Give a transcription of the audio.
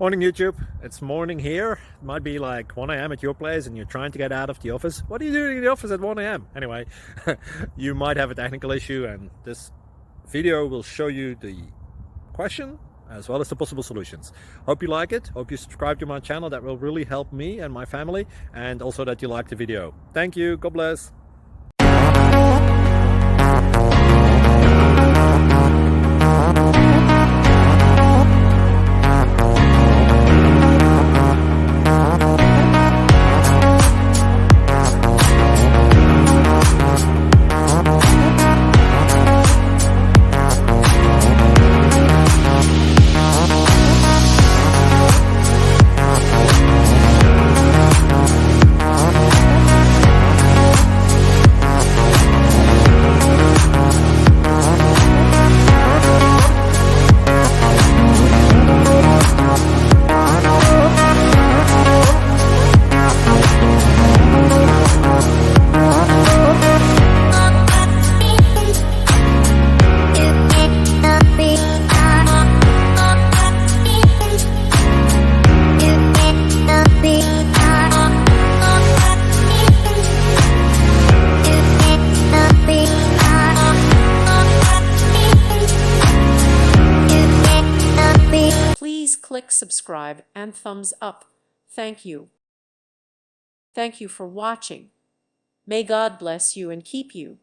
Morning YouTube, it's morning here. It might be like 1 a.m. at your place and you're trying to get out of the office. What are you doing in the office at 1 a.m.? Anyway, you might have a technical issue and this video will show you the question as well as the possible solutions. Hope you like it, hope you subscribe to my channel. That will really help me and my family, and also that you like the video. Thank you, God bless. Please click subscribe and thumbs up. Thank you. Thank you for watching. May God bless you and keep you.